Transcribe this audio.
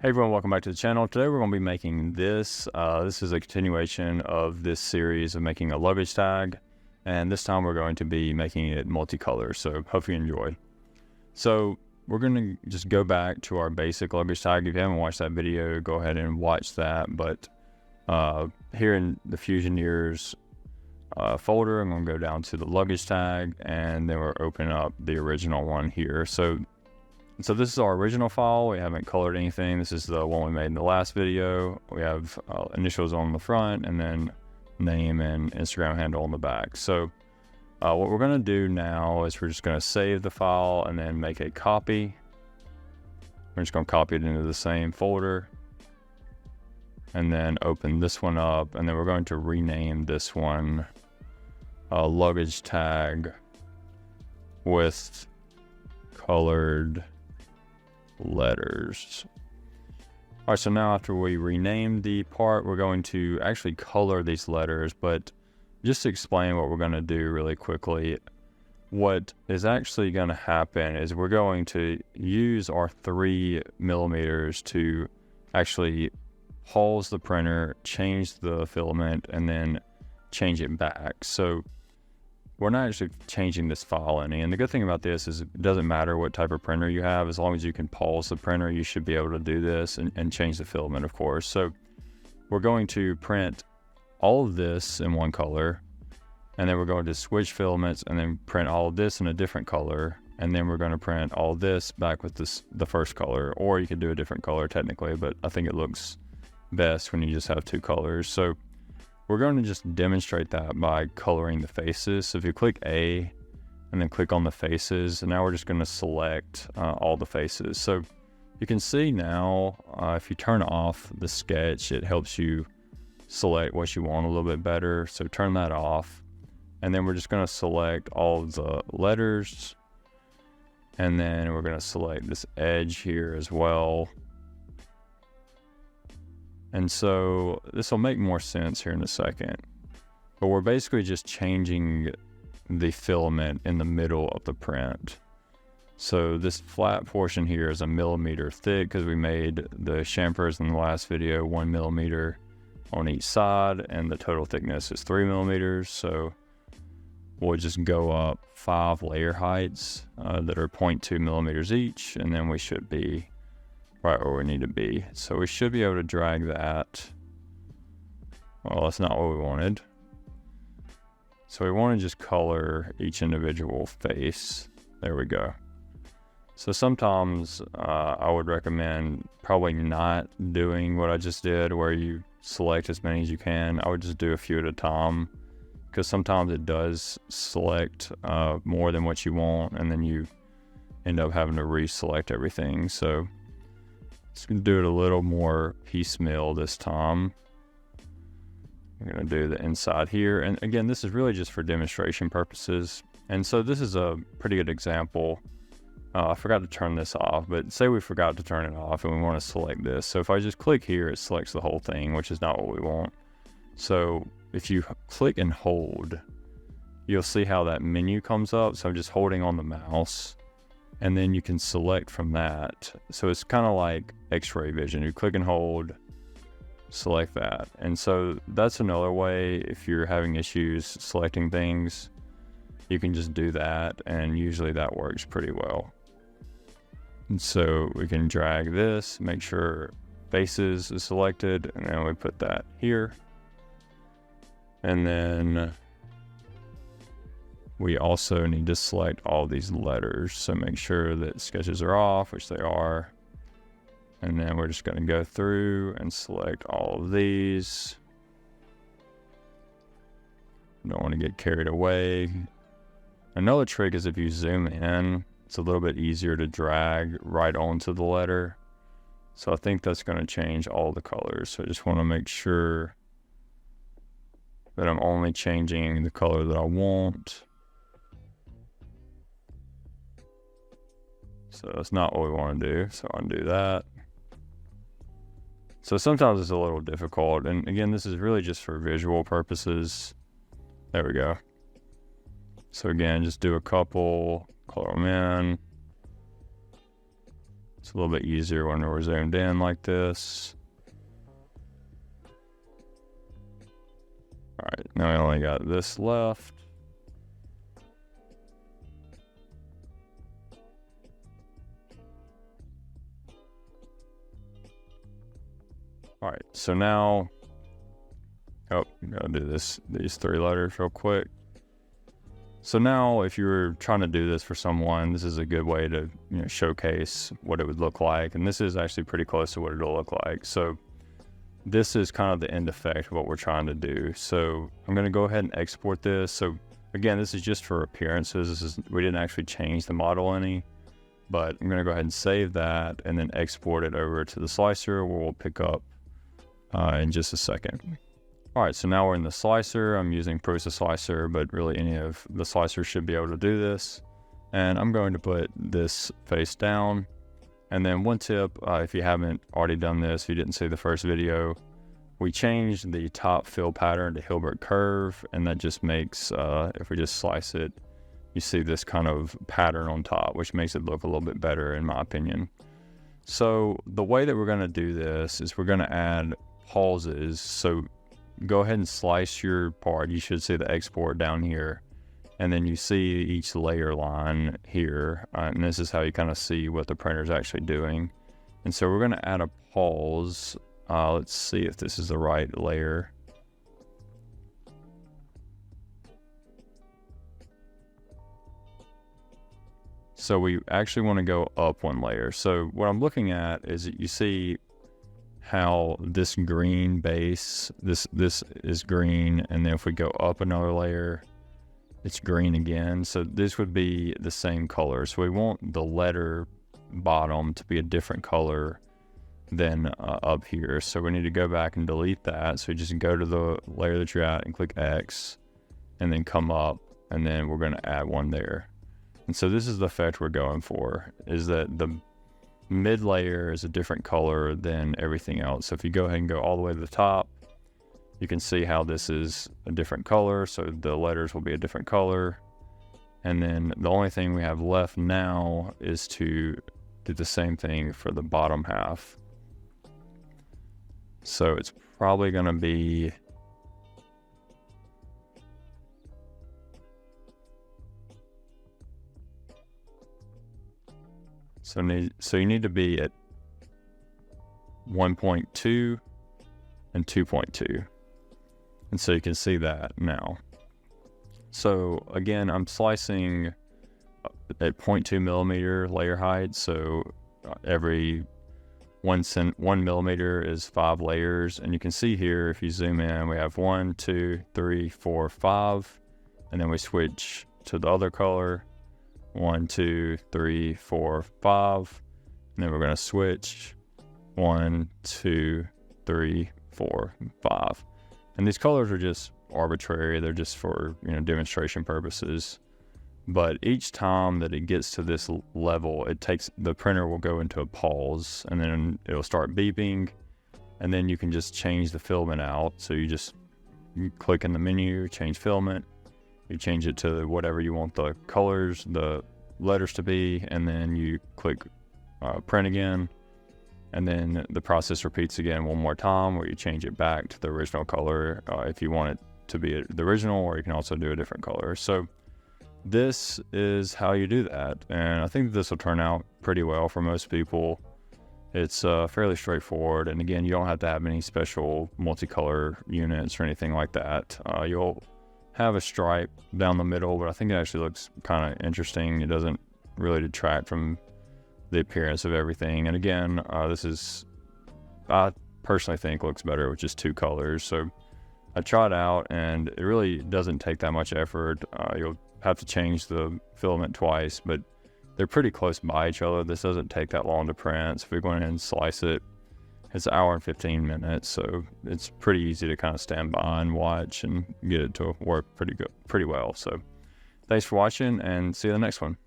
Hey everyone, welcome back to the channel. Today we're going to be making this. This is a continuation of this series of making a luggage tag, and this time we're going to be making it multicolor, so hope you enjoy. So we're going to just go back to our basic luggage tag. If you haven't watched that video, go ahead and watch that. But here in the Fusioneers folder, I'm going to go down to the luggage tag, and then we're opening up the original one here. So this is our original file. We haven't colored anything. This is the one we made in the last video. We have initials on the front and then name and Instagram handle on the back. So what we're going to do now is we're just going to save the file and then make a copy. We're just going to copy it into the same folder and then open this one up, and then we're going to rename this one luggage tag with colored letters. All right, so now after we rename the part, we're going to actually color these letters. But just to explain what we're going to do really quickly, what is actually going to happen is we're going to use our 3mm to actually pause the printer, change the filament, and then change it back. So we're not actually changing this file any. And the good thing about this is it doesn't matter what type of printer you have. As long as you can pause the printer, you should be able to do this and change the filament, of course. So we're going to print all of this in one color, and then we're going to switch filaments and then print all of this in a different color. And then we're going to print all of this back with the first color, or you could do a different color technically, but I think it looks best when you just have two colors. So we're going to just demonstrate that by coloring the faces. So if you click A and then click on the faces, and now we're just going to select all the faces. So you can see now, if you turn off the sketch, it helps you select what you want a little bit better. So turn that off. And then we're just going to select all of the letters. And then we're going to select this edge here as well. And so this will make more sense here in a second, but we're basically just changing the filament in the middle of the print. So this flat portion here is 1mm thick because we made the chamfers in the last video 1mm on each side, and the total thickness is 3mm. So we'll just go up 5 layer heights that are 0.2mm each, and then we should be right where we need to be. So we should be able to drag that. Well, that's not what we wanted. So we want to just color each individual face. There we go. So sometimes I would recommend probably not doing what I just did, where you select as many as you can. I would just do a few at a time, because sometimes it does select more than what you want, and then you end up having to reselect everything. So just gonna do it a little more piecemeal this time. We're gonna do the inside here. And again, this is really just for demonstration purposes. And so this is a pretty good example. I forgot to turn this off, but say we forgot to turn it off and we wanna select this. So if I just click here, it selects the whole thing, which is not what we want. So if you click and hold, you'll see how that menu comes up. So I'm just holding on the mouse, and then you can select from that. So it's kind of like X-ray vision. You click and hold, select that. And so that's another way, if you're having issues selecting things, you can just do that, and usually that works pretty well. And so we can drag this, make sure faces is selected, and then we put that here. And then we also need to select all these letters. So make sure that sketches are off, which they are. And then we're just going to go through and select all of these. Don't want to get carried away. Another trick is if you zoom in, it's a little bit easier to drag right onto the letter. So I think that's going to change all the colors. So I just want to make sure that I'm only changing the color that I want. So that's not what we want to do. So undo that. So sometimes it's a little difficult. And again, this is really just for visual purposes. There we go. So again, just do a couple, color them in. It's a little bit easier when we're zoomed in like this. All right, now we only got this left. All right, so now, gotta do these 3 letters real quick. So now if you were trying to do this for someone, this is a good way to showcase what it would look like. And this is actually pretty close to what it'll look like. So this is kind of the end effect of what we're trying to do. So I'm gonna go ahead and export this. So again, this is just for appearances. We didn't actually change the model any, but I'm gonna go ahead and save that and then export it over to the slicer where we'll pick up in just a second. All right, so now we're in the slicer. I'm using Process Slicer, but really any of the slicers should be able to do this. And I'm going to put this face down. And then one tip, if you haven't already done this, if you didn't see the first video, we changed the top fill pattern to Hilbert curve, and that just makes, if we just slice it, you see this kind of pattern on top, which makes it look a little bit better in my opinion. So the way that we're gonna do this is we're gonna add pauses. So go ahead and slice your part. You should see the export down here, and then you see each layer line here, and this is how you kind of see what the printer is actually doing. And so we're going to add a pause. Let's see if this is the right layer. So we actually want to go up 1 layer. So what I'm looking at is that you see how this green base, this is green, and then if we go up another layer, it's green again. So this would be the same color. So we want the letter bottom to be a different color than up here. So we need to go back and delete that. So just go to the layer that you're at and click X, and then come up, and then we're going to add 1 there. And so this is the effect we're going for, is that the mid layer is a different color than everything else. So if you go ahead and go all the way to the top, you can see how this is a different color. So the letters will be a different color. And then the only thing we have left now is to do the same thing for the bottom half. So it's probably going to be so you need to be at 1.2 and 2.2. And so you can see that now. So again, I'm slicing at 0.2 millimeter layer height. So every 1 millimeter is 5 layers. And you can see here, if you zoom in, we have 1, 2, 3, 4, 5. And then we switch to the other color. 1, 2, 3, 4, 5. And then we're going to switch 1, 2, 3, 4, 5. And these colors are just arbitrary. They're just for demonstration purposes. But each time that it gets to this level, the printer will go into a pause, and then it'll start beeping, and then you can just change the filament out. So you click in the menu, change filament. You change it to whatever you want the colors, the letters to be, and then you click print again. And then the process repeats again 1 more time, where you change it back to the original color if you want it to be the original, or you can also do a different color. So this is how you do that. And I think this will turn out pretty well for most people. It's fairly straightforward. And again, you don't have to have any special multicolor units or anything like that. You'll have a stripe down the middle, but I think it actually looks kind of interesting. It doesn't really detract from the appearance of everything. And again, I personally think looks better with just 2 colors. So I tried out, and it really doesn't take that much effort. You'll have to change the filament twice, but they're pretty close by each other. This doesn't take that long to print. So if we go ahead and slice it, it's 1 hour and 15 minutes. So it's pretty easy to kind of stand by and watch and get it to work pretty well. So thanks for watching, and see you in the next one.